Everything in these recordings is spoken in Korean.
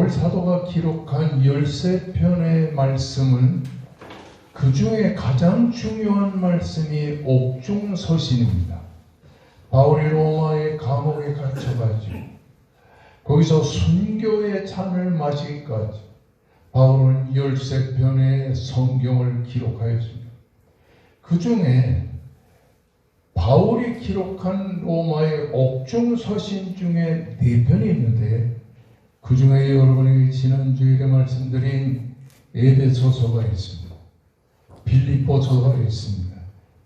바울 사도가 기록한 13편의 말씀은 그 중에 가장 중요한 말씀이 옥중서신입니다. 바울이 로마의 감옥에 갇혀가지고 거기서 순교의 잔을 마시기까지 바울은 13편의 성경을 기록하였습니다. 그 중에 바울이 기록한 로마의 옥중서신 중에 4편이 있는데 그 중에 여러분이 지난주일에 말씀드린 에베소서가 있습니다. 빌립보서가 있습니다.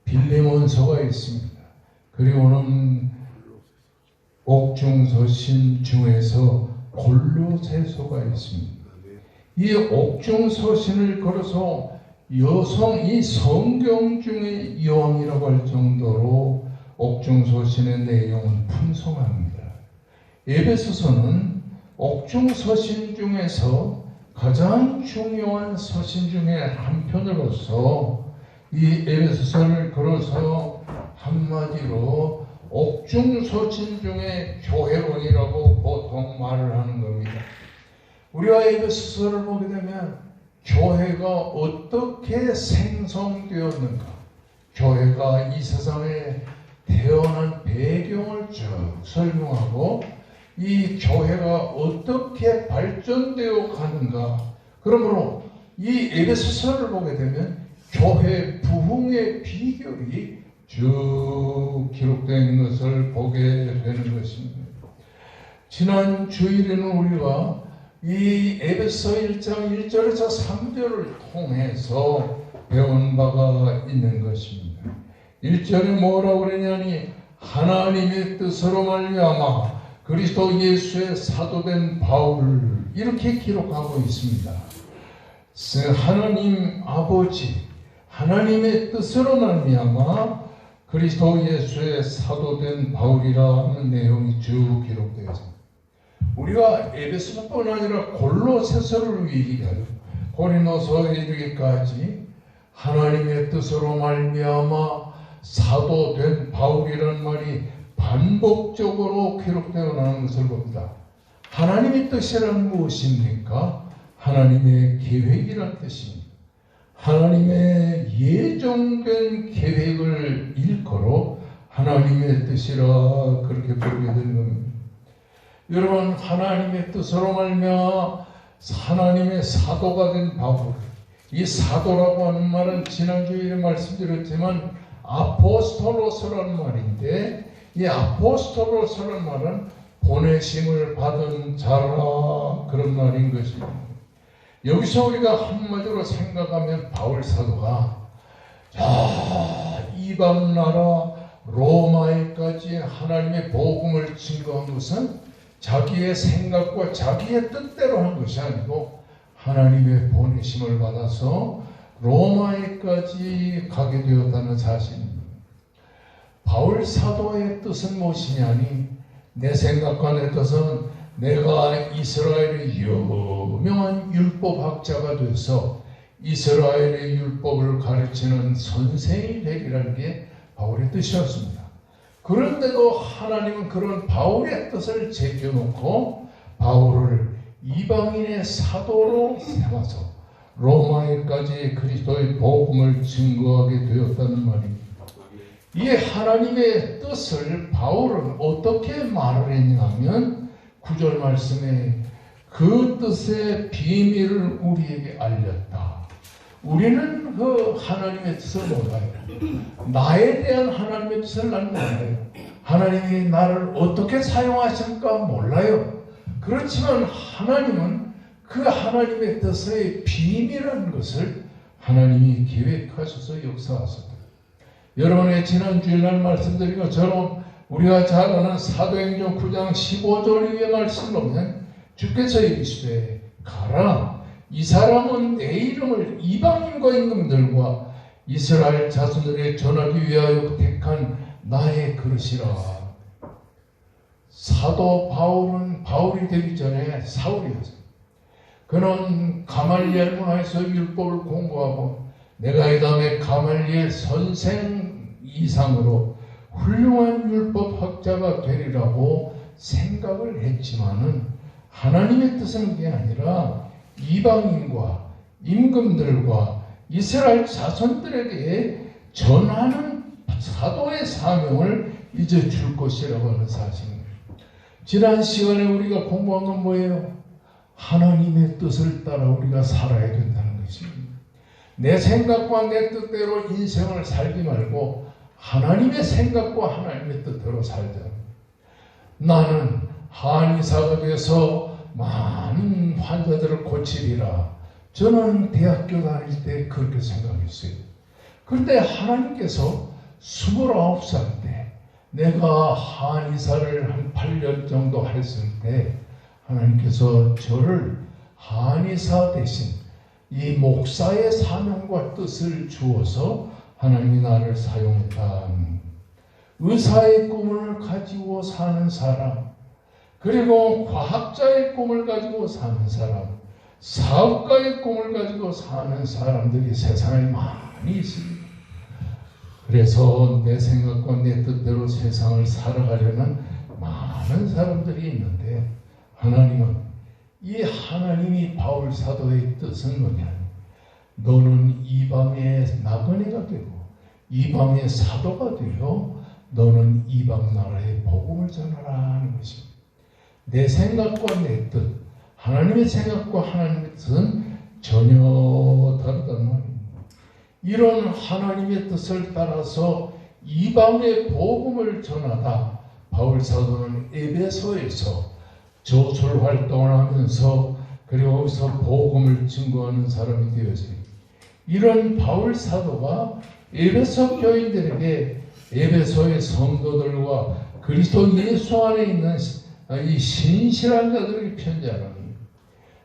빌레몬서가 있습니다. 그리고는 옥중서신 중에서 골로새서가 있습니다. 이 옥중서신을 걸어서 이 성경 중에 여왕이라고 할 정도로 옥중서신의 내용은 풍성합니다. 에베소서는 옥중서신 중에서 가장 중요한 서신 중에 한 편으로서 이 에베소서를 걸어서 한마디로 옥중서신 중에 교회론이라고 보통 말을 하는 겁니다. 우리가 에베소서를 보게 되면 교회가 어떻게 생성되었는가, 교회가 이 세상에 태어난 배경을 쭉 설명하고 이 교회가 어떻게 발전되어 가는가. 그러므로 이 에베소서를 보게 되면 교회 부흥의 비결이 쭉 기록된 것을 보게 되는 것입니다. 지난 주일에는 우리가 이 에베소 1장 1절에서 3절을 통해서 배운 바가 있는 것입니다. 1절에 뭐라고 그러냐니 하나님의 뜻으로 말미암아 그리스도 예수의 사도된 바울, 이렇게 기록하고 있습니다. 하나님 아버지, 하나님의 뜻으로 말미암아 그리스도 예수의 사도된 바울이라는 내용이 쭉 기록되어 있습니다. 우리가 에베소뿐 아니라 골로새서를 위하여 고린도서에 이르기까지 하나님의 뜻으로 말미암아 사도된 바울이라는 말이 반복적으로 기록되어 나오는 것을 봅니다. 하나님의 뜻이란 무엇입니까? 하나님의 계획이란 뜻입니다. 하나님의 예정된 계획을 일컬어 하나님의 뜻이라 그렇게 부르게 되는 겁니다. 여러분, 하나님의 뜻으로 말미암아 하나님의 사도가 된 바울, 이 사도라고 하는 말은 지난주에 말씀드렸지만 아포스톨로스라는 말인데, 이 아포스톨로스라는 말은 보내심을 받은 자라, 그런 말인 것입니다. 여기서 우리가 한마디로 생각하면 바울 사도가 이방 나라 로마에까지 하나님의 복음을 증거한 것은 자기의 생각과 자기의 뜻대로 한 것이 아니고 하나님의 보내심을 받아서 로마에까지 가게 되었다는 사실입니다. 바울 사도의 뜻은 무엇이냐니, 내 생각과 내 뜻은 내가 이스라엘의 유명한 율법학자가 돼서 이스라엘의 율법을 가르치는 선생이 되기라는 게 바울의 뜻이었습니다. 그런데도 하나님은 그런 바울의 뜻을 제껴놓고 바울을 이방인의 사도로 세워서 로마에까지 그리스도의 복음을 증거하게 되었다는 말입니다. 이 하나님의 뜻을 바울은 어떻게 말을 했냐면 9절 말씀에 그 뜻의 비밀을 우리에게 알렸다. 우리는 그 하나님의 뜻을 몰라요. 나에 대한 하나님의 뜻을 난 몰라요. 하나님이 나를 어떻게 사용하실까 몰라요. 그렇지만 하나님은 그 하나님의 뜻의 비밀이라는 것을 하나님이 계획하셔서 역사하셨다. 여러분의 지난 주일날 말씀드린 것처럼 우리가 잘 아는 사도행전 9장 15절 위의 말씀을 보면 주께서 이르시되 가라, 이 사람은 내 이름을 이방인과 임금들과 이스라엘 자손들에게 전하기 위하여 택한 나의 그릇이라. 사도 바울은 바울이 되기 전에 사울이었어요. 그는 가말리엘 문화에서 율법을 공부하고 내가 이 다음에 가말리엘 선생 이상으로 훌륭한 율법학자가 되리라고 생각을 했지만은 하나님의 뜻은 그게 아니라 이방인과 임금들과 이스라엘 자손들에게 전하는 사도의 사명을 이제 줄 것이라고 하는 사실입니다. 지난 시간에 우리가 공부한 건 뭐예요? 하나님의 뜻을 따라 우리가 살아야 된다는 것입니다. 내 생각과 내 뜻대로 인생을 살지 말고 하나님의 생각과 하나님의 뜻대로 살자. 나는 한의사가 돼서 많은 환자들을 고치리라. 저는 대학교 다닐 때 그렇게 생각했어요. 그런데 하나님께서 29살 때 내가 한의사를 한 8년 정도 했을 때 하나님께서 저를 한의사 대신 이 목사의 사명과 뜻을 주어서 하나님이 나를 사용했다. 의사의 꿈을 가지고 사는 사람, 그리고 과학자의 꿈을 가지고 사는 사람, 사업가의 꿈을 가지고 사는 사람들이 세상에 많이 있습니다. 그래서 내 생각과 내 뜻대로 세상을 살아가려는 많은 사람들이 있는데 하나님은 이 하나님이 바울 사도의 뜻은 뭐냐? 너는 이방의 나그네가 되고 이방의 사도가 되어 너는 이방 나라의 복음을 전하라 하는 것입니다. 내 생각과 내 뜻, 하나님의 생각과 하나님의 뜻은 전혀 다르다는 말입니다. 이런 하나님의 뜻을 따라서 이방의 복음을 전하다 바울 사도는 에베소에서 저술 활동을 하면서 그리고 거기서 복음을 증거하는 사람이 되었습니다. 이런 바울 사도가 에베소 교인들에게 에베소의 성도들과 그리스도 예수 안에 있는 이 신실한 자들에게 편지하라.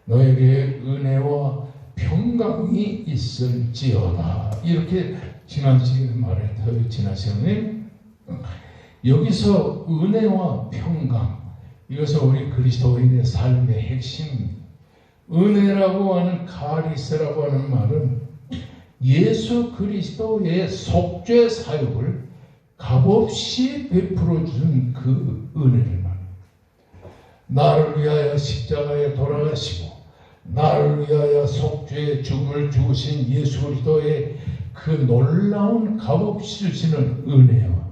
너에게 은혜와 평강이 있을지어다. 이렇게 지난 시간에 말했어요. 지난 시간에 여기서 은혜와 평강, 이것은 우리 그리스도인의 삶의 핵심입니다. 은혜라고 하는 카리스라고 하는 말은 예수 그리스도의 속죄 사역을 값없이 베풀어 준 그 은혜를 말합니다. 나를 위하여 십자가에 돌아가시고 나를 위하여 속죄의 죽음을 죽으신 예수 그리스도의 그 놀라운 값없이 주시는 은혜와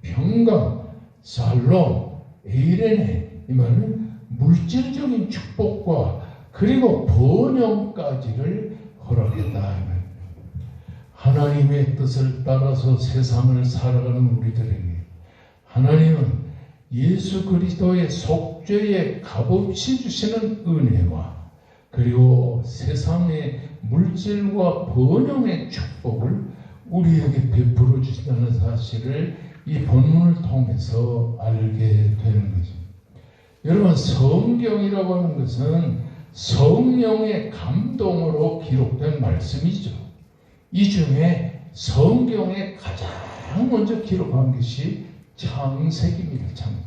평강, 살롬, 에이레네, 이 말은 물질적인 축복과 그리고 번영까지를 허락했다. 하나님의 뜻을 따라서 세상을 살아가는 우리들에게 하나님은 예수 그리스도의 속죄에 값없이 주시는 은혜와 그리고 세상의 물질과 번영의 축복을 우리에게 베풀어 주신다는 사실을 이 본문을 통해서 알게 되는 것입니다. 여러분, 성경이라고 하는 것은 성령의 감동으로 기록된 말씀이죠. 이 중에 성경에 가장 먼저 기록한 것이 창세기입니다. 창세기.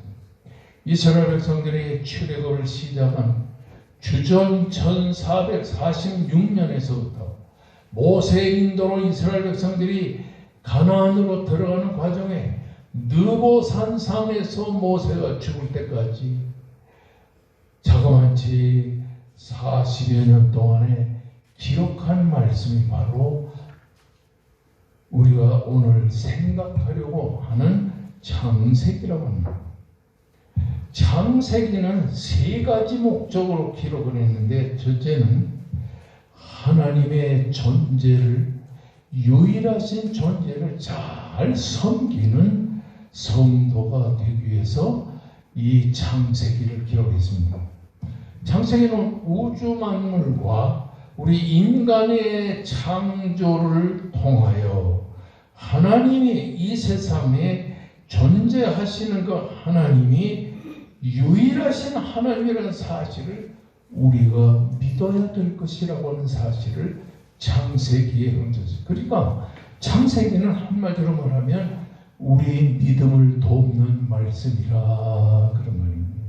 이스라엘 백성들이 출애굽을 시작한 주전 1446년에서부터 모세의 인도로 이스라엘 백성들이 가나안으로 들어가는 과정에 느보산상에서 모세가 죽을 때까지 자그마치 40여 년 동안에 기록한 말씀이 바로 우리가 오늘 생각하려고 하는 창세기라고 합니다. 창세기는 세 가지 목적으로 기록을 했는데, 첫째는 하나님의 존재를, 유일하신 존재를 잘 섬기는 성도가 되기 위해서 이 창세기를 기록했습니다. 창세기는 우주 만물과 우리 인간의 창조를 통하여 하나님이 이 세상에 존재하시는 그 하나님이 유일하신 하나님이라는 사실을 우리가 믿어야 될 것이라고 하는 사실을 창세기에 얹었어요. 그러니까 창세기는 한마디로 말하면 우리 믿음을 돕는 말씀이라 그런 말입니다.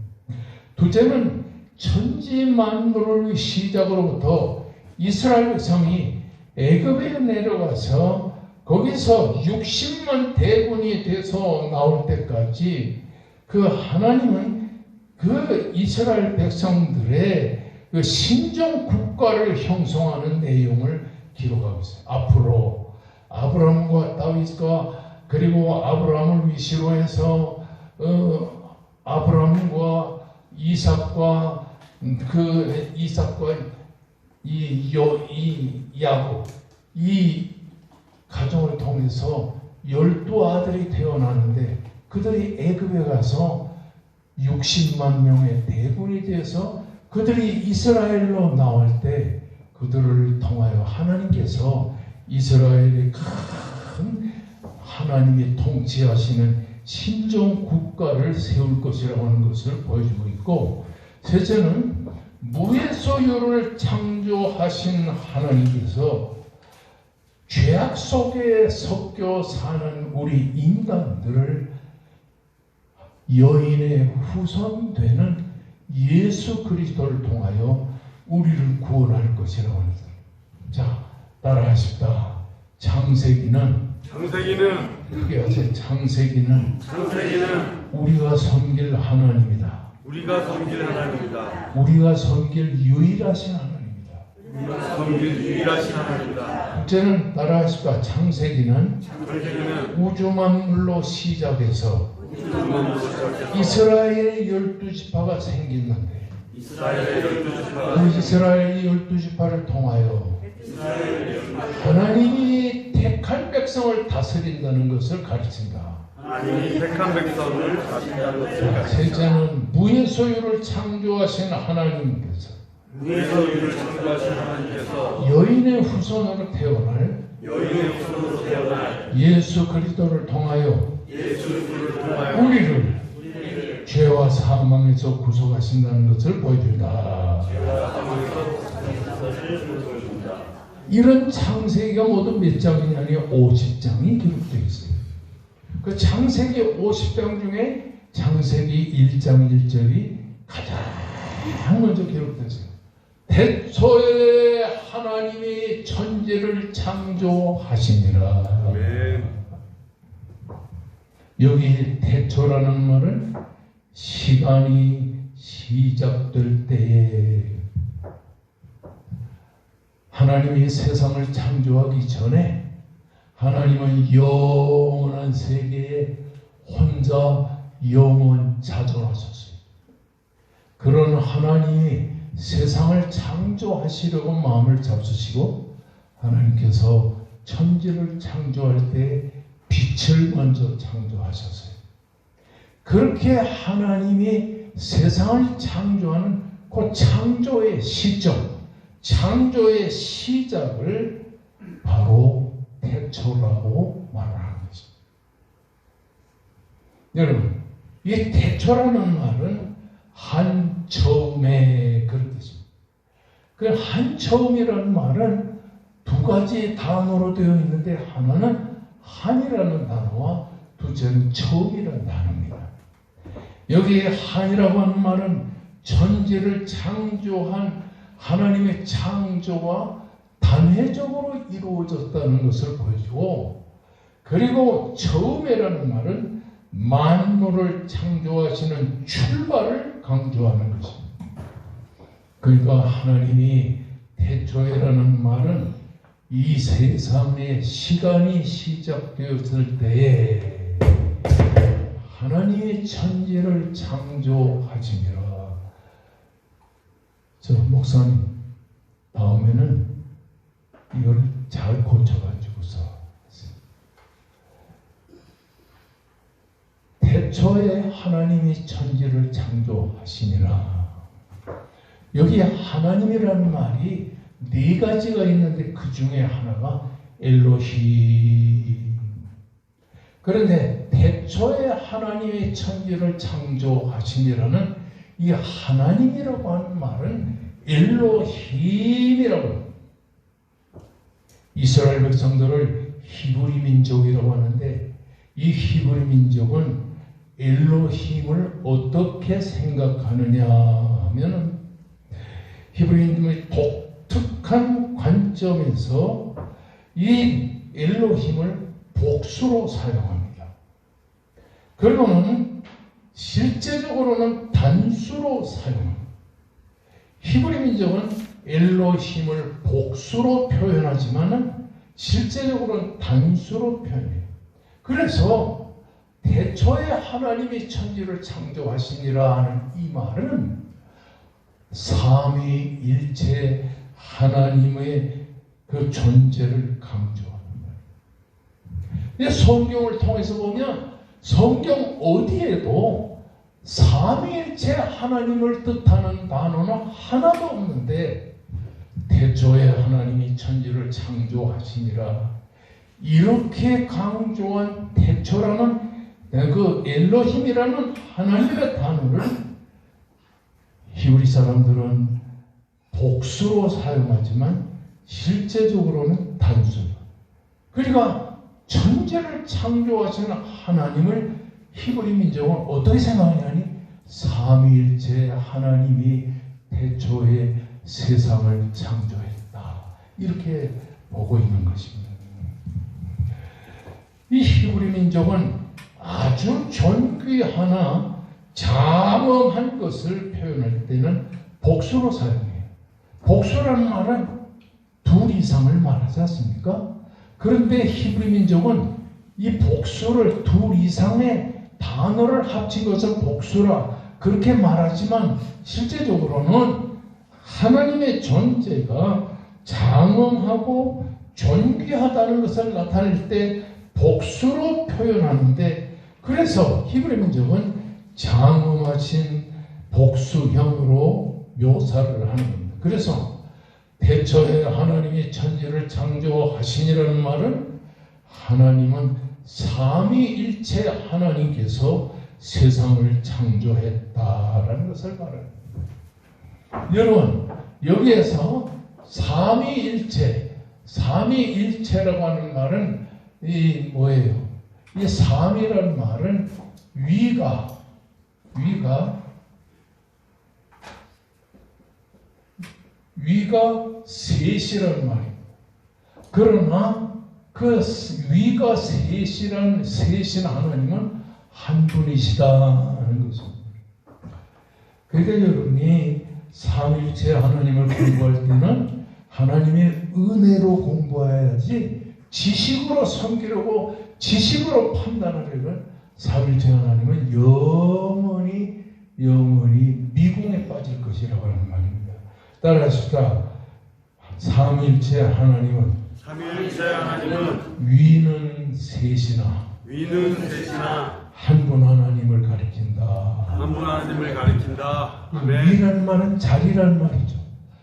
둘째는 천지 만물을 시작으로부터 이스라엘 백성이 애굽에 내려가서 거기서 60만 대군이 돼서 나올 때까지 그 하나님은 그 이스라엘 백성들의 그 신정 국가를 형성하는 내용을 기록하고 있어요. 앞으로 아브라함과 다윗과 그리고 아브라함을 위시로 해서 아브라함과 이삭과 이 야곱 이 가정을 통해서 12아들이 태어나는데 그들이 애굽에 가서 60만 명의 대군이 되어서 그들이 이스라엘로 나올 때 그들을 통하여 하나님께서 이스라엘의 큰 하나님이 통치하시는 신정 국가를 세울 것이라고 하는 것을 보여주고 있고, 셋째는 무의 소유를 창조하신 하나님께서 죄악 속에 섞여 사는 우리 인간들을 여인의 후손되는 예수 그리스도를 통하여 우리를 구원할 것이라고 합니다. 자, 따라하십시다. 창세기는 크게 하세요. 창세기는 우리가 섬길 하나님이다. 우리가 섬길 하나님이다. 우리가 섬길 유일하신 하나님이다. 우리가 섬길 유일하신 하나님이다. 둘째는 따라하십시다. 창세기는 우주 만물로 시작해서 이스라엘의 12지파가 생겼는데 이스라엘의 12지파를 통하여 하나님이 택한 백성을 다스린다는 것을 가르친다. 하나님이 택한 백성을 다스린다는 것을 가르친다. 셋째는 무의 소유를 창조하신 하나님께서 여인의 후손으로 태어날 예수 그리스도를 통하여 우리를 죄와 사망에서 구속하신다는 것을 보여준다. 이런 창세기가 모두 몇 장이냐면 50장이 기록되어 있어요. 그 창세기 50장 중에 창세기 1장 1절이 가장 먼저 기록됐어요. 태초에 하나님이 천지를 창조하시니라. 여기 태초라는 말은 시간이 시작될 때에 하나님이 세상을 창조하기 전에 하나님은 영원한 세계에 혼자 영원 자존하셨어요. 그런 하나님이 세상을 창조하시려고 마음을 잡수시고 하나님께서 천지를 창조할 때 빛을 먼저 창조하셨어요. 그렇게 하나님이 세상을 창조하는 그 창조의 시점, 창조의 시작을 바로 태초라고 말하는 것입니다. 여러분, 이 태초라는 말은 한처음에 그런 뜻입니다. 그 한처음이라는 말은 두 가지 단어로 되어 있는데 하나는 한이라는 단어와 둘째는 처음이라는 단어입니다. 여기 한이라고 하는 말은 천지를 창조한 하나님의 창조가 단회적으로 이루어졌다는 것을 보여주고, 그리고 처음이라는 말은 만물을 창조하시는 출발을 강조하는 것입니다. 그러니까 하나님이 태초에라는 말은 이 세상의 시간이 시작되었을 때에 하나님이 천지를 창조하시니라. 저 목사님, 다음에는 이걸 잘 고쳐가지고서 태초에 하나님이 천지를 창조하시니라. 여기 하나님이라는 말이 네 가지가 있는데 그 중에 하나가 엘로힘. 그런데 태초에 하나님이 천지를 창조하시니라는 이 하나님이라고 하는 말은 엘로힘이라고 합니다. 이스라엘 백성들을 히브리 민족이라고 하는데 이 히브리 민족은 엘로힘을 어떻게 생각하느냐 하면 히브리인들의 독특한 관점에서 이 엘로힘을 복수로 사용합니다. 그리고는 실제적으로는 단수로 사용합니다. 히브리 민족은 엘로힘을 복수로 표현하지만 실제적으로는 단수로 표현해요. 그래서 태초에 하나님이 천지를 창조하시니라 하는 이 말은 삼위일체 하나님의 그 존재를 강조하는 거예요. 성경을 통해서 보면 성경 어디에도 삼위일체 하나님을 뜻하는 단어는 하나도 없는데 태초에 하나님이 천지를 창조하시니라 이렇게 강조한 태초라는 그 엘로힘이라는 하나님의 단어를 히브리 사람들은 복수로 사용하지만 실제적으로는 단수로. 그러니까 천지를 창조하시는 하나님을 히브리 민족은 어떻게 생각하냐니 삼위일체 하나님이 태초에 세상을 창조했다. 이렇게 보고 있는 것입니다. 이 히브리 민족은 아주 존귀하나 장엄한 것을 표현할 때는 복수로 사용해요. 복수라는 말은 둘 이상을 말하지 않습니까? 그런데 히브리 민족은 이 복수를 둘 이상의 단어를 합친 것을 복수라 그렇게 말하지만 실제적으로는 하나님의 존재가 장엄하고 존귀하다는 것을 나타낼 때 복수로 표현하는데 그래서 히브리 민족은 장엄하신 복수형으로 묘사를 하는 겁니다. 그래서 태초에 하나님이 천지를 창조하시니라는 말은 하나님은 삼위일체 하나님께서 세상을 창조했다라는 것을 말합니다. 여러분 여기에서 삼위일체라고 하는 말은 이 뭐예요? 이 삼이라는 말은 위가 셋이라는 말입니다. 그러나 그 위가 셋인 하나님은 한 분이시다는 것입니다. 그러니까 여러분이 삼위일체 하나님을 공부할 때는 하나님의 은혜로 공부해야지 지식으로 섬기려고 지식으로 판단하려면 삼위일체 하나님은 영원히 미궁에 빠질 것이라고 하는 말입니다. 따라하십시다. 삼위일체 하나님은 위는 셋이나 한 분 하나님을 가리킨다. 아멘. 위라는 말은 자리라는 말이죠.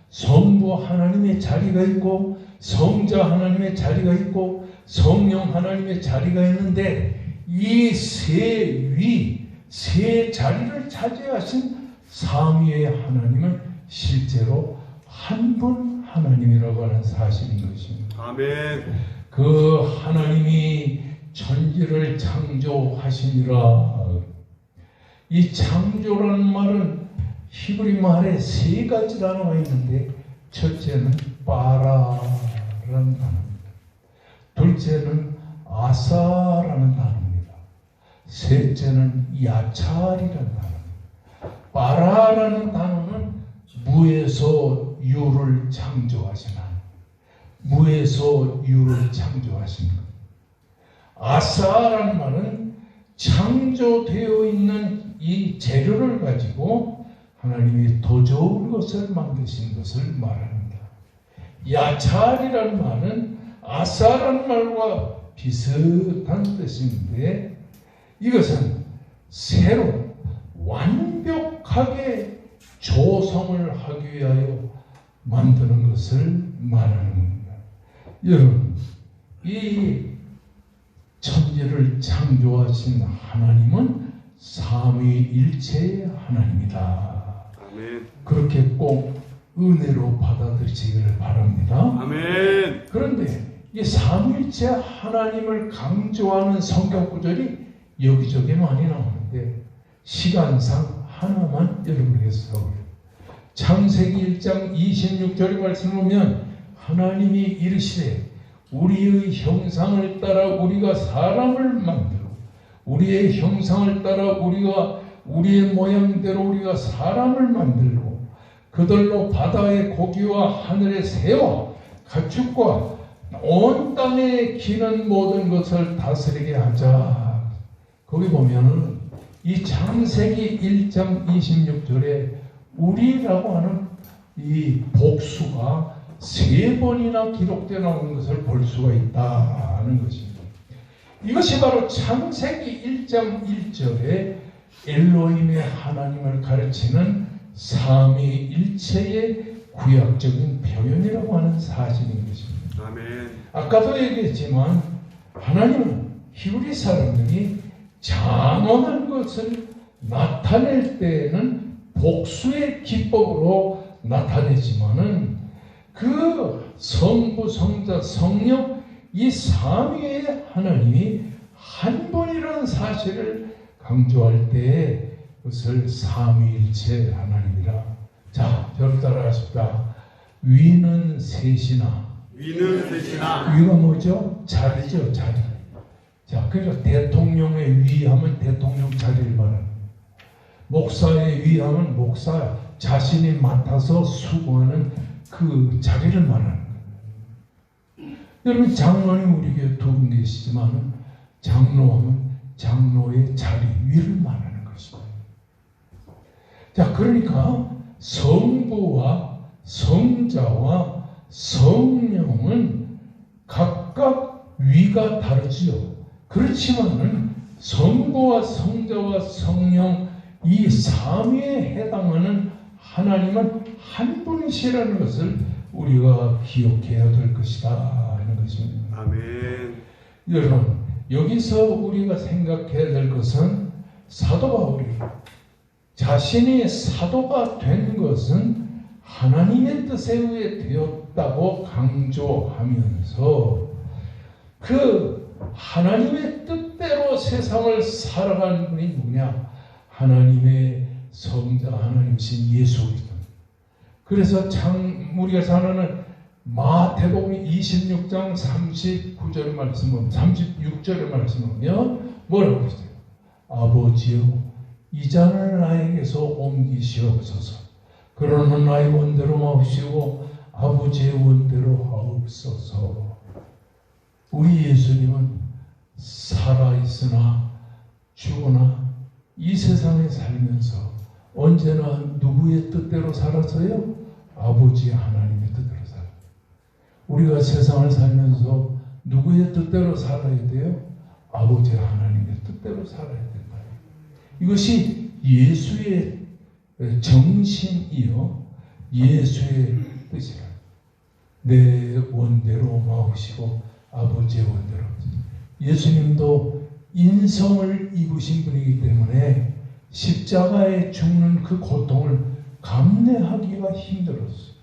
성부 하나님의 자리가 있고 성자 하나님의 자리가 있고 성령 하나님의 자리가 있는데 이 세 자리를 차지하신 삼위의 하나님은 실제로 한 분 하나님이라고 하는 사실인 것입니다. 아멘. 그 하나님이 천지를 창조하시니라. 이 창조라는 말은 히브리 말에 세 가지 단어가 있는데 첫째는 바라라는 단어입니다. 둘째는 아사라는 단어입니다. 셋째는 야찰이라는 단어입니다. 바라라는 단어는 무에서 유를 창조하신 하나님. 무에서 유를 창조하신 것. 아사라는 말은 창조되어 있는 이 재료를 가지고 하나님이 더 좋은 것을 만드신 것을 말합니다. 야찰이라는 말은 아사라는 말과 비슷한 뜻인데 이것은 새로 완벽하게 조성을 하기 위하여 만드는 것을 말하는 겁니다. 여러분, 이 천지를 창조하신 하나님은 삼위일체의 하나님이다. 아멘. 그렇게 꼭 은혜로 받아들이시기를 바랍니다. 아멘. 그런데 이 삼위일체 하나님을 강조하는 성경 구절이 여기저기 많이 나오는데 시간상 하나만 여러분에게 써볼게요. 창세기 1장 26절의 말씀을 보면 하나님이 이르시되 우리의 형상을 따라 우리가 사람을 만들어 우리의 형상을 따라 우리가 우리의 모양대로 우리가 사람을 만들고 그들로 바다의 고기와 하늘의 새와 가축과 온 땅에 기는 모든 것을 다스리게 하자. 거기 보면은 이 창세기 1장 26절에 우리라고 하는 이 복수가 3번이나 기록되어 나오는 것을 볼 수가 있다는 것입니다. 이것이 바로 창세기 1장 1절에 엘로힘의 하나님을 가르치는 삼위일체의 구약적인 표현이라고 하는 사실인 것입니다. 아멘. 아까도 얘기했지만 하나님은 히브리 사람들이 장엄한 것을 나타낼 때에는 복수의 기법으로 나타내지만은 그 성부, 성자, 성령 이 삼위의 하나님이 한 분이라는 사실을 강조할 때 그것을 삼위일체 하나님이라. 자, 저를 따라하십시다. 위는 셋이나. 위는 셋이나. 위가 뭐죠? 자리죠, 자리. 자, 그러니까 대통령의 위하면 대통령 자리를 말합니다. 목사의 위하면 목사 자신이 맡아서 수고하는 그 자리를 말하는 거예요. 여러분 장로님 우리 교회 두 분 계시지만 장로하면 장로의 자리 위를 말하는 것입니다. 자, 그러니까 성부와 성자와 성령은 각각 위가 다르지요. 그렇지만은 성부와 성자와 성령 이 삼위에 해당하는 하나님은 한 분이시라는 것을 우리가 기억해야 될 것이다 하는 것입니다. 아멘. 여러분 여기서 우리가 생각해야 될 것은 사도 바울이 자신이 사도가 된 것은 하나님의 뜻에 의해 되었다고 강조하면서 그 하나님의 뜻대로 세상을 살아가는 분이 누구냐? 하나님의 성자 하나님이신 예수 그리스도. 그래서 우리가 잘 아는 마태복음 26장 39절 말씀은 36절의 말씀은요 뭐라고 했어요? 아버지여 이 잔을 나에게서 옮기시옵소서. 그러나 나의 원대로 마옵시고 아버지의 원대로 하옵소서. 우리 예수님은 살아있으나 죽으나 이 세상에 살면서 언제나 누구의 뜻대로 살았어요? 아버지 하나님의 뜻대로 살아요. 우리가 세상을 살면서 누구의 뜻대로 살아야 돼요? 아버지 하나님의 뜻대로 살아야 된다. 이것이 예수의 정신이요 예수의 뜻이라. 내 원대로 마옵시고 아버지의 원대로. 예수님도 인성을 입으신 분이기 때문에 십자가에 죽는 그 고통을 감내하기가 힘들었어요.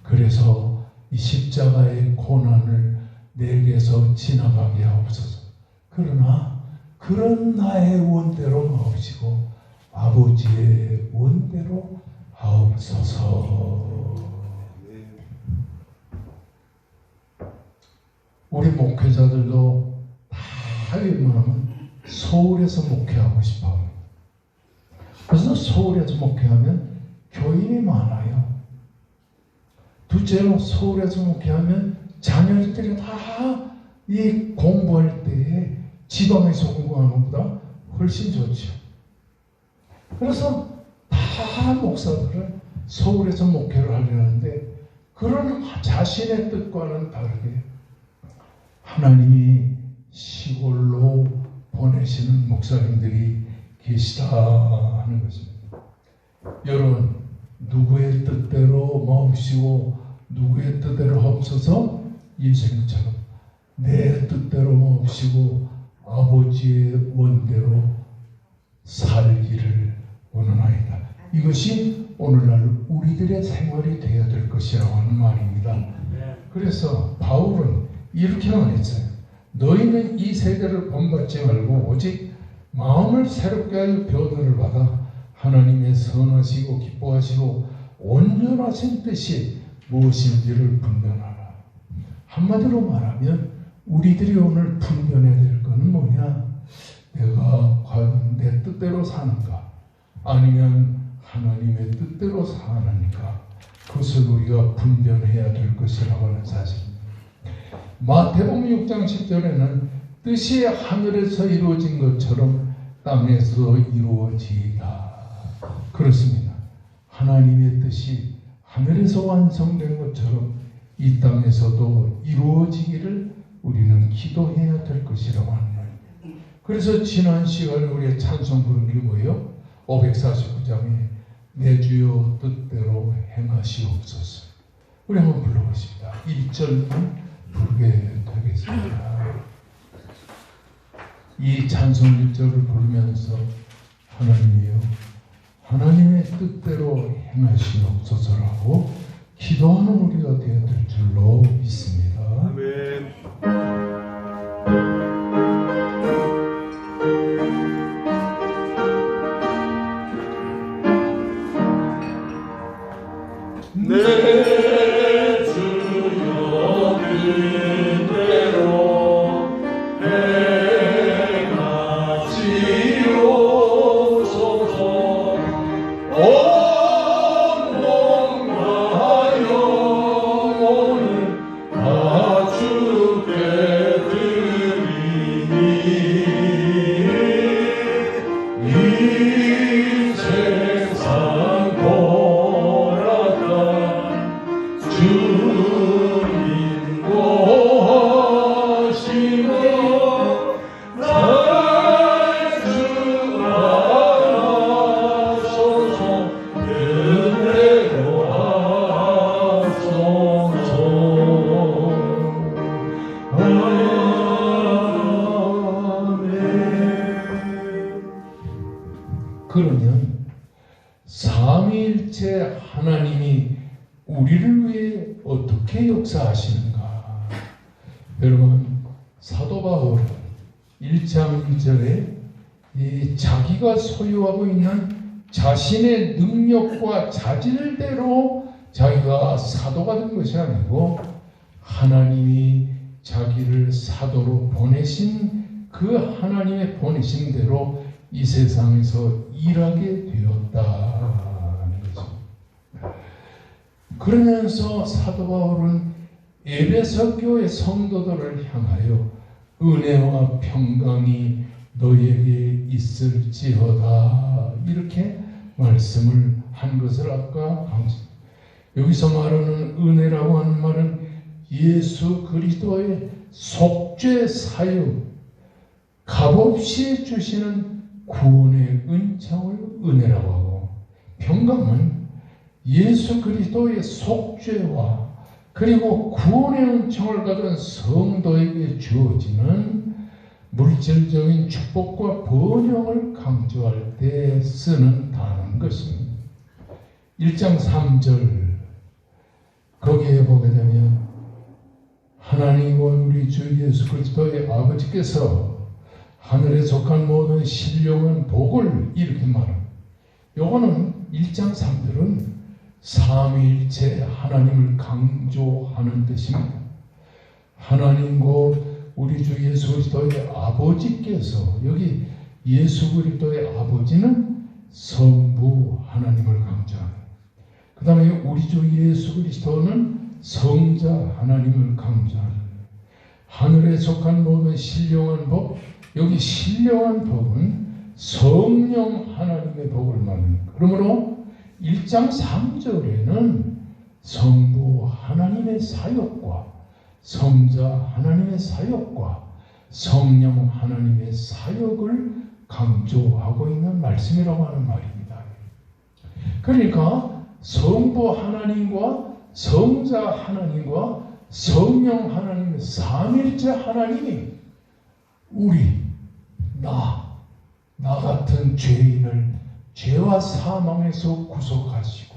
그래서 이 십자가의 고난을 내게서 지나가게 하옵소서. 그러나 그런 나의 원대로 마옵시고 아버지의 원대로 하옵소서. 우리 목회자들도 다 웬만하면 서울에서 목회하고 싶어 합니다. 그래서 서울에서 목회하면 교인이 많아요. 둘째로 서울에서 목회하면 자녀들이 다 이 공부할 때에 지방에서 공부하는 것보다 훨씬 좋죠. 그래서 다 목사들은 서울에서 목회를 하려는데 그런 자신의 뜻과는 다르게 하나님이 시골로 보내시는 목사님들이 계시다 하는 것입니다. 여러분 누구의 뜻대로 마옵시고 누구의 뜻대로 하옵소서. 예수님처럼 내 뜻대로 마옵시고 아버지의 원대로 살기를 원하나이다. 이것이 오늘날 우리들의 생활이 되어야 될 것이라고 하는 말입니다. 그래서 바울은 이렇게 말했어요. 너희는 이 세대를 본받지 말고 오직 마음을 새롭게 하여 변화를 받아 하나님의 선하시고 기뻐하시고 온전하신 뜻이 무엇인지를 분별하라. 한마디로 말하면 우리들이 오늘 분별해야 될 것은 뭐냐? 내가 과연 내 뜻대로 사는가? 아니면 하나님의 뜻대로 살아가니까 그것을 우리가 분별해야 될 것이라고 하는 사실입니다. 마태복음 6장 10절에는 뜻이 하늘에서 이루어진 것처럼 땅에서 이루어지이다. 그렇습니다. 하나님의 뜻이 하늘에서 완성된 것처럼 이 땅에서도 이루어지기를 우리는 기도해야 될 것이라고 하는 말입니다. 그래서 지난 시간에 우리의 찬송 부른 게 뭐예요? 549장에 내 주여 뜻대로 행하시옵소서. 우리 한번 불러보십니다. 1절만 부르게 되겠습니다. 이 찬송 1절을 부르면서 하나님이여 하나님의 뜻대로 행하시옵소서라고 기도하는 우리가 되어야 될 줄로 믿습니다. 아멘. 내 주여 뜻대로 행하시옵소서. 온 몸과 영혼을 다 주께 드리니 이 세상 주님 보시며 날 주하소서 뜻대로 하소서. 아멘. 그러면 삼위일체 하나님이 우리를 위해 어떻게 역사하시는가? 여러분, 사도 바울은 1장 1절에 자기가 소유하고 있는 자신의 능력과 자질대로 자기가 사도가 된 것이 아니고 하나님이 자기를 사도로 보내신 그 하나님의 보내신 대로 이 세상에서 일하게 되었다는 거죠. 그러면서 사도 바울은 에베소 교회 성도들을 향하여 은혜와 평강이 너희에게 있을지어다 이렇게 말씀을 한 것을 아까 강조했습니다. 여기서 말하는 은혜라고 하는 말은 예수 그리스도의 속죄 사유 값없이 주시는 구원의 은총을 은혜라고 하고, 평강은 예수 그리스도의 속죄와 그리고 구원의 은총을 받은 성도에게 주어지는 물질적인 축복과 번영을 강조할 때 쓰는 단어인 것입니다. 1장 3절 거기에 보게 되면 하나님과 우리 주 예수 그리스도의 아버지께서 하늘에 속한 모든 신령한 복을 이렇게 말합니다. 요거는 1장 3절은 삼위일체 하나님을 강조하는 뜻입니다. 하나님과 우리 주 예수 그리스도의 아버지께서, 여기 예수 그리스도의 아버지는 성부 하나님을 강조합니다. 그 다음에 우리 주 예수 그리스도는 성자 하나님을 강조합니다. 하늘에 속한 모든 신령한 복, 여기 신령한 복은 성령 하나님의 복을 말합니다. 그러므로 1장 3절에는 성부 하나님의 사역과 성자 하나님의 사역과 성령 하나님의 사역을 강조하고 있는 말씀이라고 하는 말입니다. 그러니까 성부 하나님과 성자 하나님과 성령 하나님의 삼일째 하나님이 우리 나 같은 죄인을 죄와 사망에서 구속하시고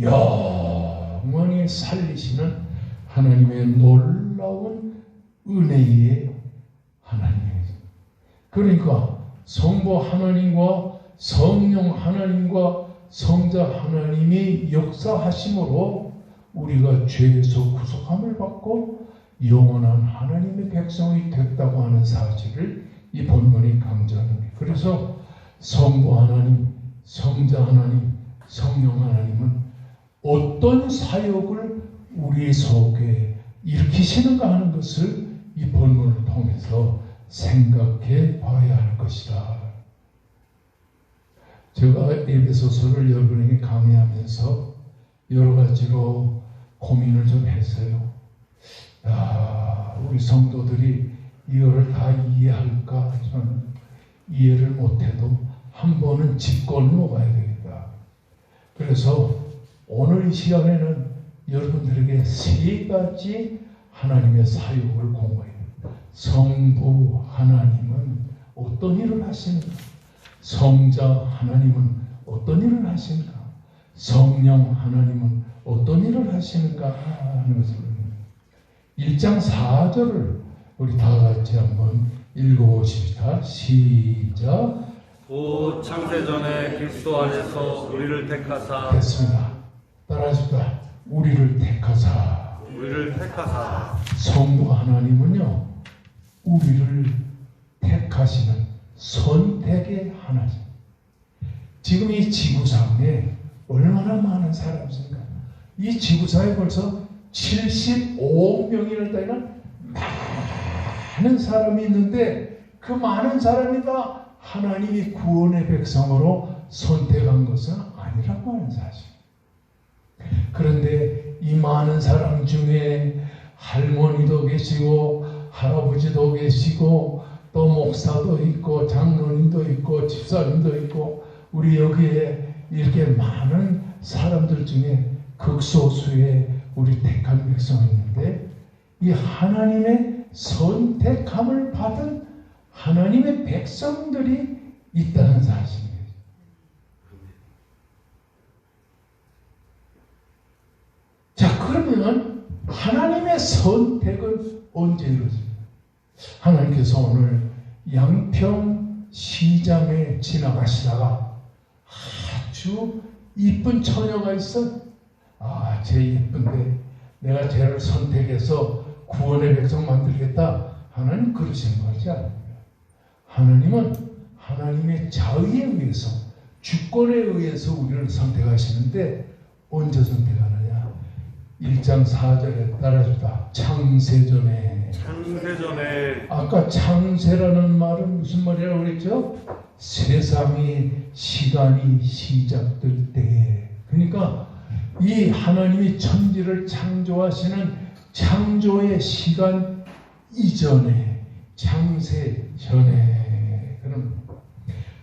영원히 살리시는 하나님의 놀라운 은혜의 하나님이에요. 그러니까 성부 하나님과 성령 하나님과 성자 하나님이 역사하심으로 우리가 죄에서 구속함을 받고 영원한 하나님의 백성이 됐다고 하는 사실을 이 본문이 강조하는 거예요. 그래서 성부 하나님, 성자 하나님, 성령 하나님은 어떤 사역을 우리 속에 일으키시는가 하는 것을 이 본문을 통해서 생각해 봐야 할 것이다. 제가 에베소서를 여러분에게 강의하면서 여러 가지로 고민을 좀 했어요. 우리 성도들이 이거를 다 이해할까? 저는 이해를 못해도 한 번은 짚고 넘어가야 되겠다. 그래서 오늘 이 시간에는 여러분들에게 세 가지 하나님의 사역을 공부해요. 성부 하나님은 어떤 일을 하시는가? 성자 하나님은 어떤 일을 하시는가? 성령 하나님은 어떤 일을 하시는가 하는 것을 1장 4절을 우리 다 같이 한번 읽어보십시다. 시작. 곧 창세전에 그리스도 안에서 우리를 택하사 됐습니다. 따라하십시다. 우리를 택하사. 우리를 택하사 성부 하나님은요, 우리를 택하시는 선택의 하나님. 지금 이 지구상에 얼마나 많은 사람이 있습니까? 이 지구상에 벌써 75억 명이나 되는 많은 사람이 있는데 그 많은 사람이 다 하나님이 구원의 백성으로 선택한 것은 아니라고 하는 사실. 그런데 이 많은 사람 중에 할머니도 계시고 할아버지도 계시고 또 목사도 있고 장로님도 있고 집사님도 있고 우리 여기에 이렇게 많은 사람들 중에 극소수의 우리 택한 백성이 있는데 이 하나님의 선택함을 받은 하나님의 백성들이 있다는 사실이에요. 자, 그러면 하나님의 선택은 언제 이루어집니까? 하나님께서 오늘 양평 시장에 지나가시다가 아주 이쁜 처녀가 있어. 쟤 이쁜데 내가 쟤를 선택해서 구원의 백성 만들겠다. 하나님 그러시는 것이 아닙니다. 하나님은 하나님의 자의에 의해서 주권에 의해서 우리를 선택하시는데 언제 선택하느냐? 1장 4절에 따라주다. 창세전에. 아까 창세라는 말은 무슨 말이라고 그랬죠? 세상이 시간이 시작될 때에. 그러니까 이 하나님이 천지를 창조하시는 창조의 시간 이전에, 창세 전에, 그럼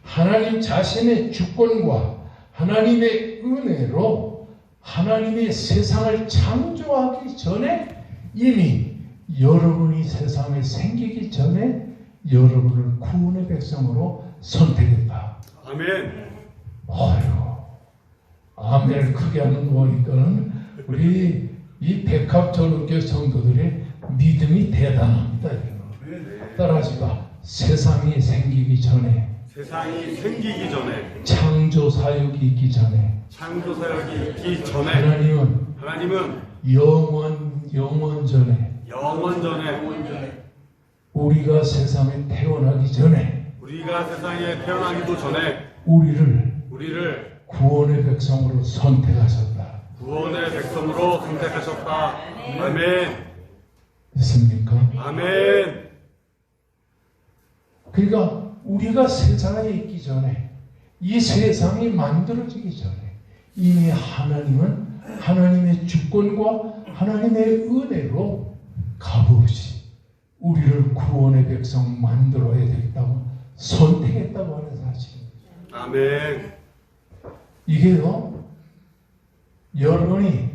하나님 자신의 주권과 하나님의 은혜로 하나님이 세상을 창조하기 전에 이미 여러분이 세상에 생기기 전에 여러분을 구원의 백성으로 선택했다. 아멘. 아유, 아멘을 크게 하는 거니까는 우리 이 백합전교회 성도들의 믿음이 대단합니다. 따라하시다. 세상이 생기기 전에, 세상이 생기기 전에, 창조 사역이 있기 전에, 창조 사역이 있기 전에, 하나님은 영원 전에, 우리가 세상에 태어나기 전에, 우리가 세상에 태어나기도 전에 우리를 구원의 백성으로 선택하셨다. 구원의 백성으로 선택하셨다. 아멘. 믿습니까? 아멘. 그러니까 우리가 세상에 있기 전에, 이 세상이 만들어지기 전에 이미 하나님은 하나님의 주권과 하나님의 은혜로 값없이 우리를 구원의 백성 만들어야 되겠다고 선택했다고 하는 사실입니다. 아멘. 이게요, 여러분이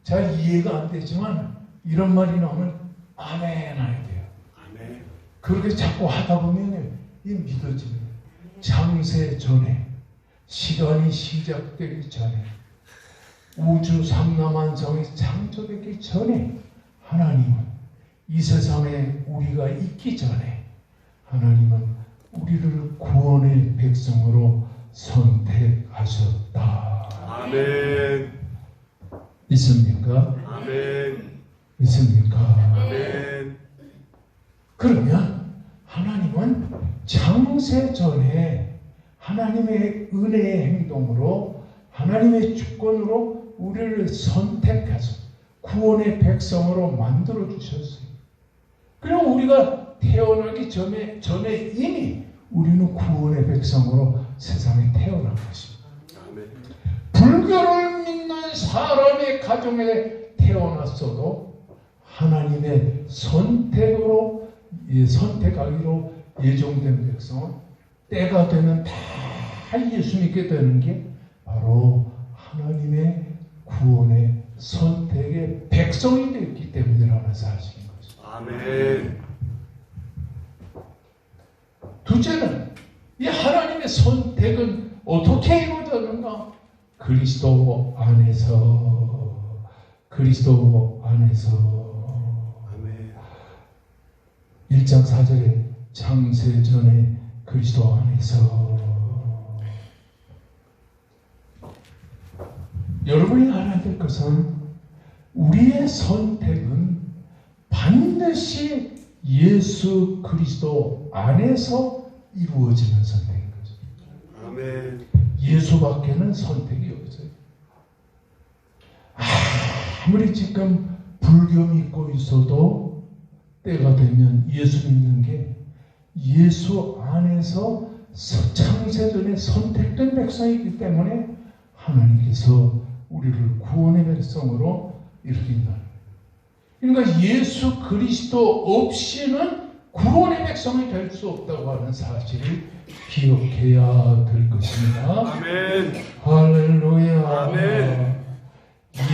잘 이해가 안 되지만 이런 말이 나오면 아멘 해야 돼요. 아멘. 그렇게 자꾸 하다 보면 이게 믿어집니다. 창세 전에, 시간이 시작되기 전에, 우주 삼라만성이 창조되기 전에 하나님은 이 세상에 우리가 있기 전에 하나님은 우리를 구원의 백성으로 선택하셨다. 아멘. 믿습니까? 아멘. 믿습니까? 아멘. 그러면 하나님은 창세 전에 하나님의 은혜의 행동으로 하나님의 주권으로 우리를 선택해서 구원의 백성으로 만들어 주셨어요. 그리고 우리가 태어나기 전에 이미 우리는 구원의 백성으로 세상에 태어난 것입니다. 불교를 믿는 사람의 가정에 태어났어도 하나님의 선택으로 선택하기로 예정된 백성은 때가 되면 다 예수 믿게 되는 게 바로 하나님의 구원의 선택의 백성이 되었기 때문이라는 사실인 것입니다. 아멘. 둘째는 이 하나님의 선택은 어떻게 이루어졌는가? 그리스도 안에서. 아멘. 1장 4절에 창세전에 그리스도 안에서. 여러분이 알아야 될 것은 우리의 선택은 반드시 예수 그리스도 안에서 이루어지는 선택인 거죠. 아멘. 예수밖에는 선택이 없어요. 아무리 지금 불교 믿고 있어도 때가 되면 예수 믿는 게 예수 안에서 창세전에 선택된 백성이기 때문에 하나님께서 우리를 구원의 백성으로 일으킨다. 그러니까 예수 그리스도 없이는 구원의 백성이 될 수 없다고 하는 사실을 기억해야 될 것입니다. 아멘. 할렐루야. 아멘.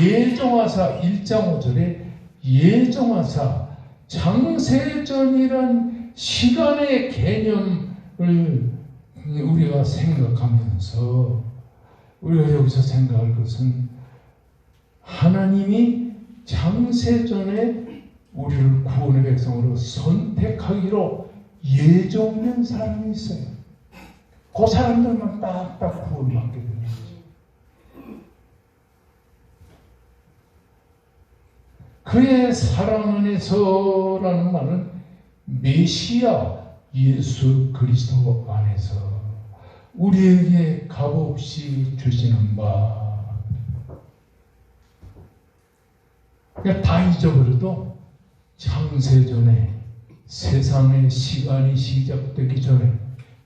예정하사 1장 5절에 예정하사 창세전이란 시간의 개념을 우리가 생각하면서 우리가 여기서 생각할 것은 하나님이 창세전에 우리를 구원의 백성으로 선택하기로 예정된 사람이 있어요. 그 사람들만 딱딱 구원받게 되는 거죠. 그의 사랑 안에서라는 말은 메시아 예수 그리스도 안에서 우리에게 값없이 주시는 바. 그러니까 다 잊어버려도 창세전에 세상의 시간이 시작되기 전에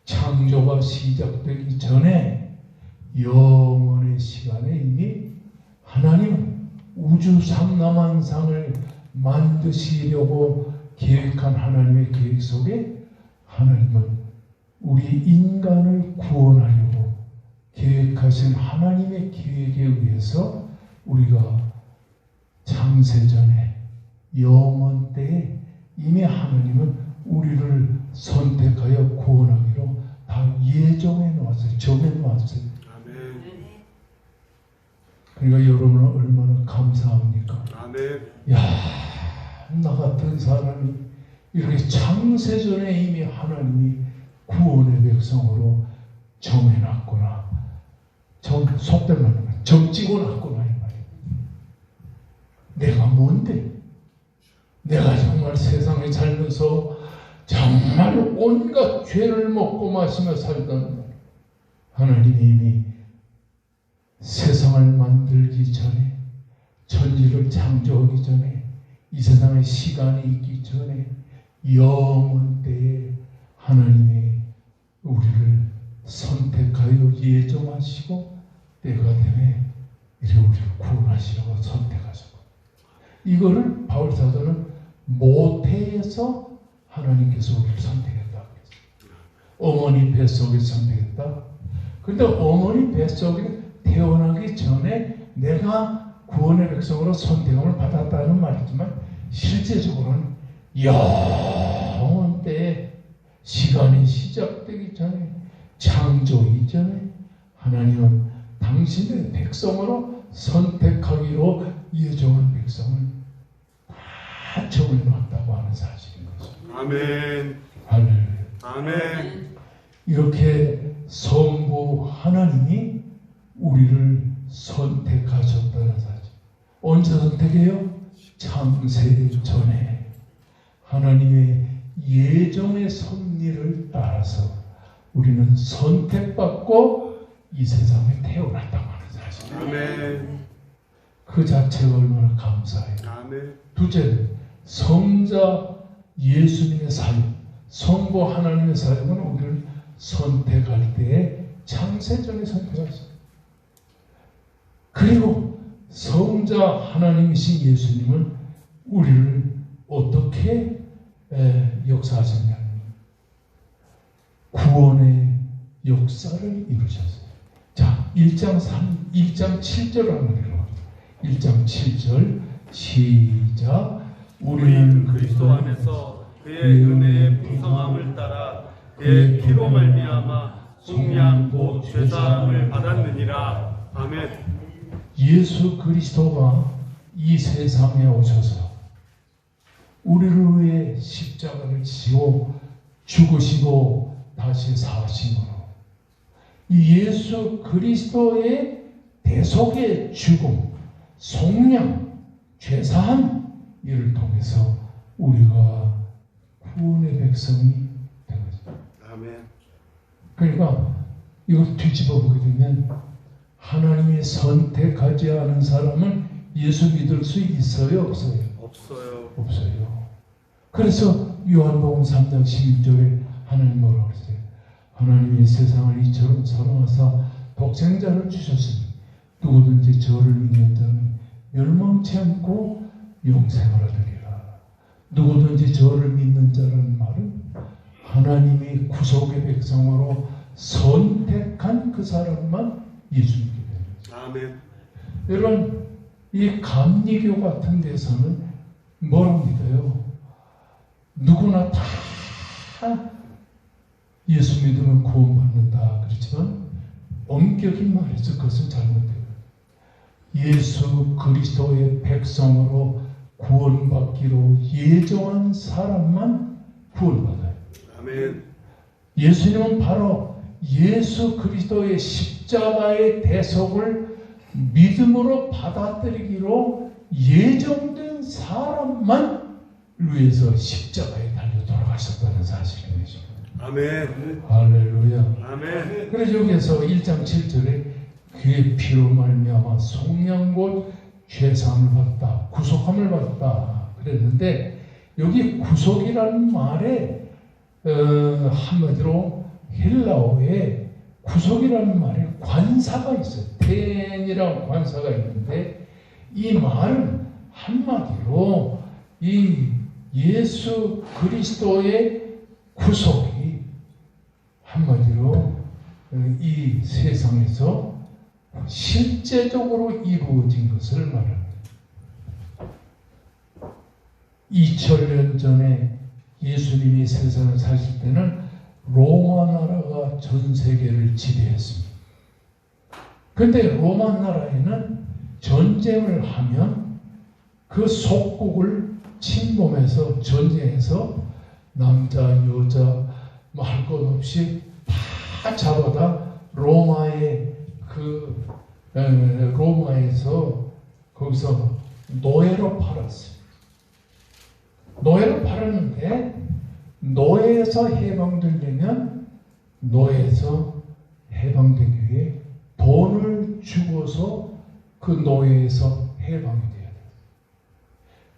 창조가 시작되기 전에 영원의 시간에 이미 하나님은 우주 삼라만상을 만드시려고 계획한 하나님의 계획 속에 하나님은 우리 인간을 구원하려고 계획하신 하나님의 계획에 의해서 우리가 창세전에 영원 때에 이미 하나님은 우리를 선택하여 구원하기로 다 예정해 놓았어요. 정해 놓았어요. 아멘. 그러니까 여러분은 얼마나 감사합니까? 아멘. 야, 나 같은 사람이 이렇게 창세전에 이미 하나님이 구원의 백성으로 정해놨구나. 속된 말로 정찍어놨구나 이 말이에요. 내가 뭔데? 내가 정말 세상에 살면서 정말 온갖 죄를 먹고 마시며 살던 하나님이 이미 세상을 만들기 전에, 천지를 창조하기 전에, 이 세상에 시간이 있기 전에 영원 때에 하나님이 우리를 선택하여 예정하시고 때가 되면 이제 우리를 구원하시려고 선택하시고, 이거를 바울사도는 모태에서 하나님께서 우리를 선택했다. 어머니 뱃속에 선택했다. 그런데 어머니 뱃속에 태어나기 전에 내가 구원의 백성으로 선택함을 받았다는 말이지만 실제적으로는 영원 때에 시간이 시작되기 전에, 창조 이전에 하나님은 당신의 백성으로 선택하기로 예정한 백성을 다 정해놨다고 하는 사실인 것입니다. 아멘. 할렐루야. 아멘. 이렇게 성부 하나님이 우리를 선택하셨다는 사실. 언제 선택해요? 창세 전에 하나님의 예정의 섭리를 따라서 우리는 선택받고 이 세상에 태어났다고 하는 사실. 아멘. 그 자체가 얼마나 감사해요. 아멘. 둘째, 성자 예수님의 사역, 성부 하나님의 사역은 우리를 선택할 때에 창세전에 선택하셨어요. 그리고 성자 하나님이신 예수님은 우리를 어떻게 역사하셨냐면 구원의 역사를 이루셨어요. 자, 1장 7절 한번 읽어봅니다. 1장 7절 시작. 우리는 그리스도 안에서 그의 은혜의 풍성함을 따라 그의 피로 말미암아 속량 곧 죄사함을 받았느니라. 아멘. 예수 그리스도가 이 세상에 오셔서 우리를 위해 십자가를 지고 죽으시고 다시 사심으로 이 예수 그리스도의 대속의 죽음, 속량, 죄사함 이를 통해서 우리가 구원의 백성이 된 거죠. 아멘. 그러니까 이걸 뒤집어 보게 되면 하나님이 선택하지 않은 사람은 예수 믿을 수 있어요, 없어요? 없어요. 없어요. 그래서 요한복음 3장 11절에 하나님 뭐라고 그랬어요? 하나님이 세상을 이처럼 사랑하사 독생자를 주셨으니 누구든지 저를 믿는 자는 멸망치 않고 영생을 얻으리라. 누구든지 저를 믿는 자라는 말은 하나님이 구속의 백성으로 선택한 그 사람만 예수 믿게 되는 거죠. 아멘. 여러분, 이 감리교 같은 데서는 뭐라고 믿어요? 누구나 다 예수 믿으면 구원받는다. 그렇지만 엄격히 말해서 그것은 잘못돼요. 예수 그리스도의 백성으로 구원받기로 예정한 사람만 구원받아요. 아멘. 예수님은 바로 예수 그리스도의 십자가의 대속을 믿음으로 받아들이기로 예정된 사람만 위해서 십자가에 달려 돌아가셨다는 사실인 것입니다. 아멘. 할렐루야. 아멘. 그래서 여기서 1장 7절에 그의 피로 말미암아 속량 곧 죄사함을 받았다, 구속함을 받았다 그랬는데 여기 구속이라는 말에 한마디로 헬라어에 구속이라는 말에 관사가 있어요. 텐이라는 관사가 있는데 이 말은 한마디로 이 예수 그리스도의 구속이 한마디로 이 세상에서 실제적으로 이루어진 것을 말합니다. 2000년 전에 예수님이 세상을 사실 때는 로마 나라가 전 세계를 지배했습니다. 그런데 로마 나라에는 전쟁을 하면 그 속국을 침범해서 전쟁해서 남자, 여자 뭐 할 것 없이 다 잡아다 로마에서 거기서 노예로 팔았어요. 노예로 팔았는데 노예에서 해방되려면 노예에서 해방되기 위해 돈을 주고서 그 노예에서 해방이 돼야 돼요.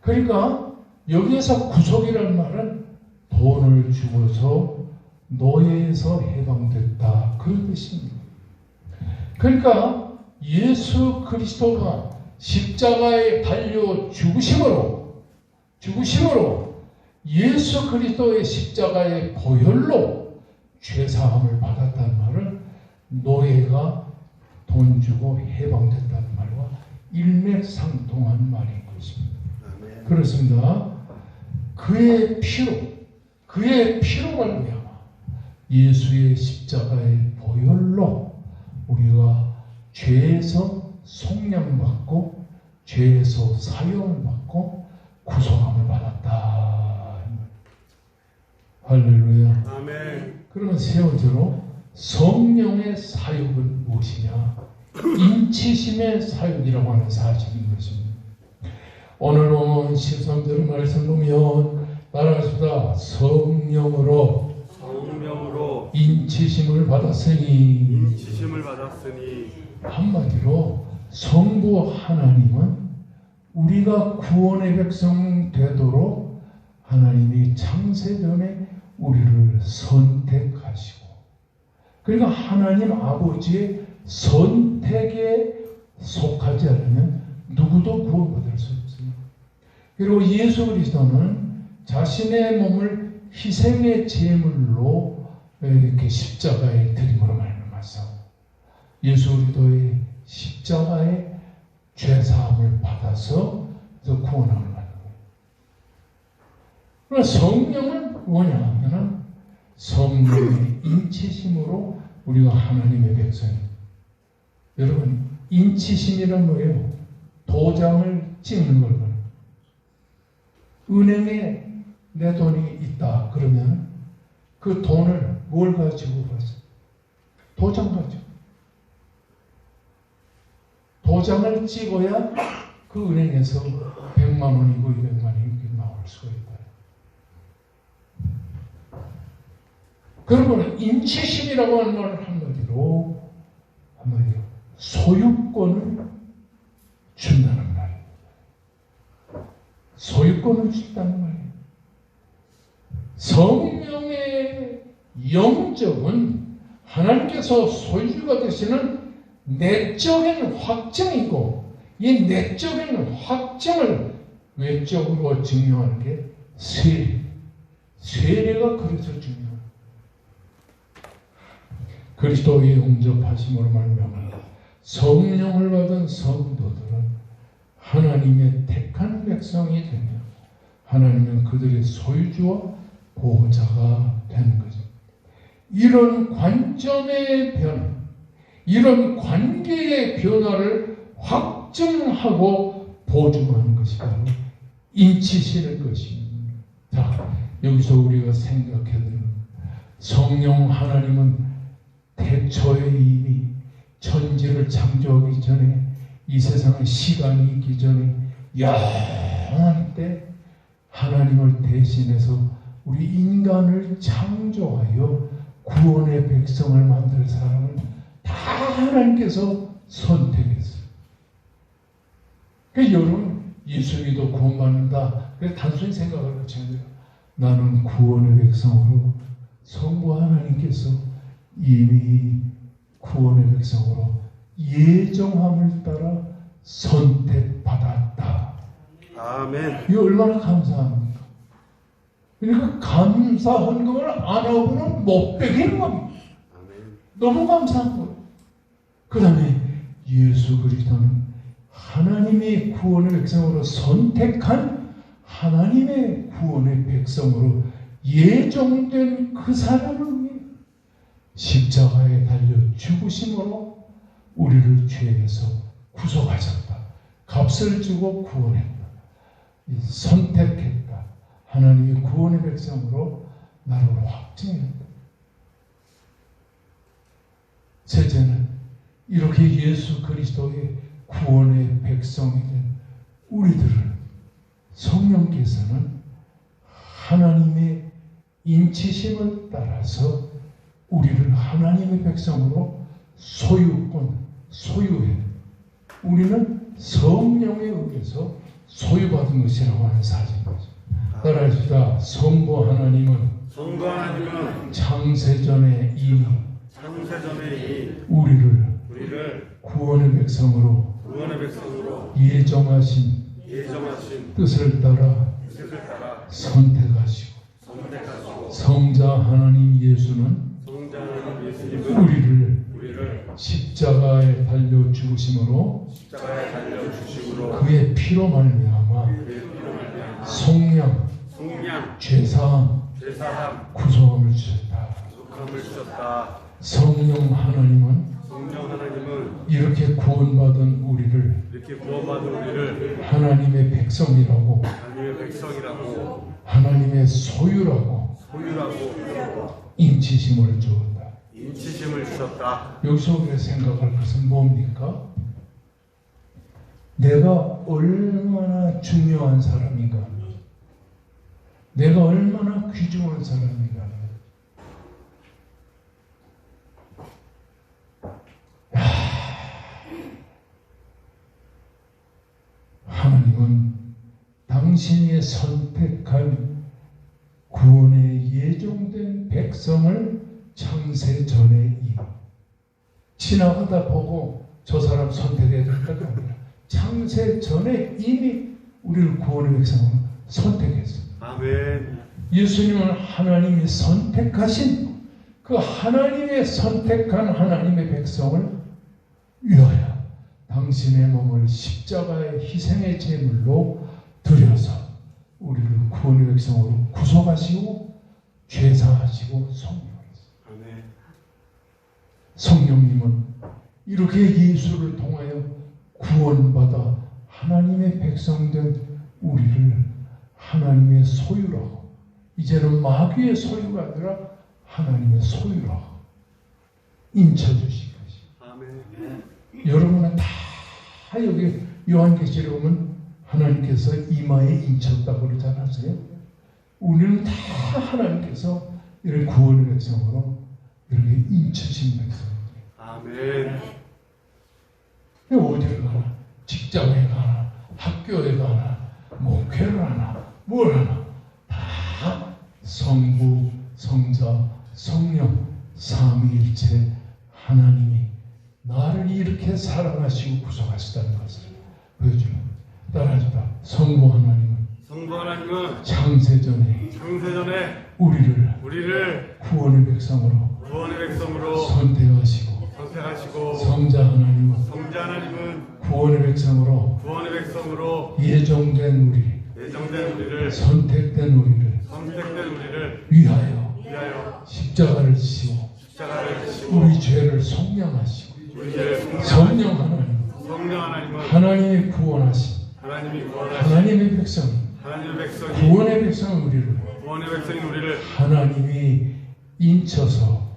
그러니까 여기에서 구속이라는 말은 돈을 주고서 노예에서 해방됐다 그런 뜻입니다. 그러니까 예수 그리스도가 십자가에 달려 죽으심으로 예수 그리스도의 십자가의 보혈로 죄사함을 받았다는 말은 노예가 돈 주고 해방됐다는 말과 일맥상통한 말인 것입니다. 아멘. 그렇습니다. 그의 피로 말미암아 예수의 십자가의 보혈로 우리가 죄에서 속량받고 죄에서 사형을 받고 구속함을 받았다. 할렐루야. 아멘. 그러면 세 번째로 성령의 사역은 무엇이냐? 인치심의 사역이라고 하는 사실인 것입니다. 오늘 보면 13절 말씀 보면 따라하십시다. 성령으로 성령으로 인치심을 받았으니. 인치심을 받았으니. 한마디로 성부 하나님은 우리가 구원의 백성 되도록 하나님이 창세전에 우리를 선택하시고, 그러니까 하나님 아버지의 선택에 속하지 않으면 누구도 구원받을 수 없어요. 그리고 예수 그리스도는 자신의 몸을 희생의 제물로 이렇게 십자가에 드림으로 말미암아서 예수 그리스도의 십자가의 죄사함을 받아서 구원함을 받는 거예요. 그러나 성령은 뭐냐 하면 성령의 인치심으로 우리가 하나님의 백성입니다. 여러분, 인치심이란 뭐예요? 도장을 찍는 걸 말해요. 은행에 내 돈이 있다 그러면 그 돈을 뭘 가지고 가서? 도장 가지고. 도장을 찍어야 그 은행에서 100만 원이고 200만 원이 나올 수가 있다. 그러면 인치심이라고 하는 말을 한마디로 소유권을 준다는 말이에요. 소유권을 준다는 말이에요. 성령의 영적은 하나님께서 소유가 되시는 내적인 확정이고, 이 내적인 확정을 외적으로 증명하는 게 세례. 세례가 그래서 중요해요. 그리스도의 영접하심으로 말미암아 성령을 받은 성도들은 하나님의 택한 백성이 되며 하나님은 그들의 소유주와 보호자가 되는 거죠. 이런 관점의 변화, 이런 관계의 변화를 확증하고 보증하는 것이 바로 인치시는 것입니다. 자, 여기서 우리가 생각해야 되는 성령 하나님은 태초에 이미 천지를 창조하기 전에, 이 세상에 시간이 있기 전에 영원 때 하나님을 대신해서 우리 인간을 창조하여 구원의 백성을 만들 사람을 다 하나님께서 선택했어요. 그러니까 여러분, 예수님도 구원받는다. 그래서 단순히 생각을 하지 않아요. 나는 구원의 백성으로 성부 하나님께서 이미 구원의 백성으로 예정함을 따라 선택받았다. 아멘. 이 얼마나 감사합니까? 그러니까 감사한 걸 안 하고는 못 베기는 겁니다. 아멘. 너무 감사한 거예요. 그 다음에 예수 그리스도는 하나님의 구원의 백성으로 선택한 하나님의 구원의 백성으로 예정된 그 사람을 위해 십자가에 달려 죽으심으로 우리를 죄에서 구속하셨다. 값을 주고 구원했다. 선택했다. 하나님의 구원의 백성으로 나를 확증했다. 셋째는 이렇게 예수 그리스도의 구원의 백성이 된 우리들을 성령께서는 하나님의 인치심을 따라서 우리를 하나님의 백성으로 소유해. 우리는 성령에 의해서 소유받은 것이라고 하는 사실이죠. 따라합시다. 성부 하나님은 창세전에 이미 우리를 구원의 백성으로 예정하신 뜻을 따라 선택하시고 성자 하나님 예수는 우리를 십자가에 달려 죽으심으로 그의 피로 말미암아 속량, 죄사함, 구속함을 주셨다. 성령 하나님은 이렇게 구원받은 우리를 하나님의 백성이라고, 하나님의 소유라고 인치심을 주었다. 여기서 우리가 생각할 것은 뭡니까? 내가 얼마나 중요한 사람인가, 내가 얼마나 귀중한 사람인가, 당신이 선택한 구원에 예정된 백성을 창세 전에 이미 지나가다 보고 저 사람 선택해야 된다고 합니다. 창세 전에 이미 우리를 구원의 백성으로 선택했습니다. 아멘. 예수님은 하나님이 선택하신 그 하나님의 선택한 하나님의 백성을 위하여 당신의 몸을 십자가의 희생의 제물로 드려서 우리를 구원의 백성으로 구속하시고 죄사하시고 성령하셨습니다. 아멘. 성령님은 이렇게 예수를 통하여 구원받아 하나님의 백성된 우리를 하나님의 소유라고, 이제는 마귀의 소유가 아니라 하나님의 소유라고 인쳐주신 것이. 아멘. 여러분은 다 여기 요한계시록에 보면 하나님께서 이마에 인쳤다고 그러지 않았어요? 우리는 다 하나님께서 이렇게 구원의 백성으로 이렇게 인쳐진 백성입니다. 아멘. 어디를 가나, 직장에 가나, 학교에 가나, 목회를 하나, 뭘 하나, 다 성부, 성자, 성령, 삼위일체 하나님이 나를 이렇게 사랑하시고 구속하시다는 것을 보여줍니다. 따라합시다. 성부 하나님은 창세전에 우리를 구원의 백성으로 선택하시고 성자 하나님은 구원의 백성으로 예정된 우리를 선택된 우리를 위하여 십자가를 지시고 우리 죄를 속량하시고 성령 하나님은 하나님이 구원하신 하나님의 백성 구원의 백성 우리를 하나님이 인쳐서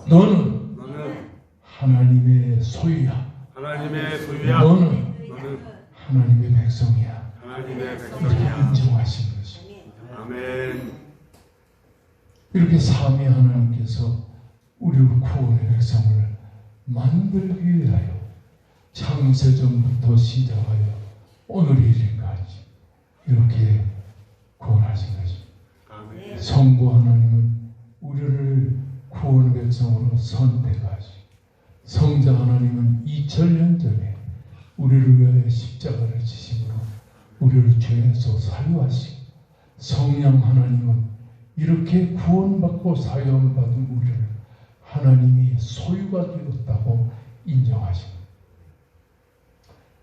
너는 하나님의 소유야. 너는 하나님의 백성이야. 이렇게 인정하신 것입니다. 아멘. 이렇게 삼위 하나님께서 우리를 구원의 백성을 만들기 위하여 창세전부터 시작하여 오늘 이르기까지 이렇게 구원하신 것입니다. 아멘. 성부 하나님은 우리를 구원의 백성으로 선택하시고 성자 하나님은 2000년 전에 우리를 위하여 십자가를 지심으로 우리를 죄에서 사유하시고 성령 하나님은 이렇게 구원받고 사유함을 받은 우리를 하나님이 소유가 되었다고 인정하십니다.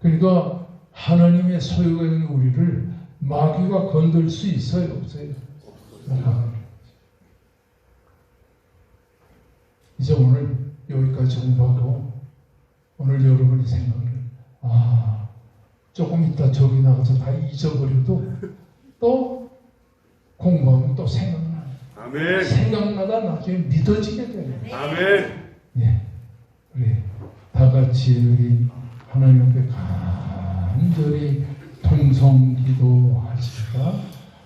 그러니까 하나님의 소유가 된 우리를 마귀가 건들 수 있어요? 없어요? 이제 오늘 여기까지 공부하고 오늘 여러분이 생각을 조금 있다 저기 나가서 다 잊어버려도 또 공부하면 또 생각나요. 아멘. 생각나다 나중에 믿어지게 돼요. 아멘. 예, 우리 다 같이 우리 하나님 앞에 간절히 통성기도하시다.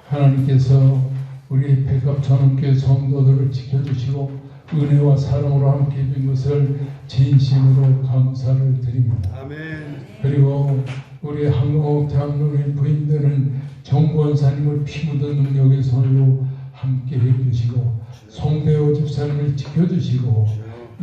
하나님께서 우리 백합천원교회 성도들을 지켜주시고 은혜와 사랑으로 함께 해준 것을 진심으로 감사를 드립니다. 아멘. 그리고 우리 한국 장로님 부인들은 정권사님을 피 묻은 능력의 손으로 함께 해주시고 송대호 집사님을 지켜주시고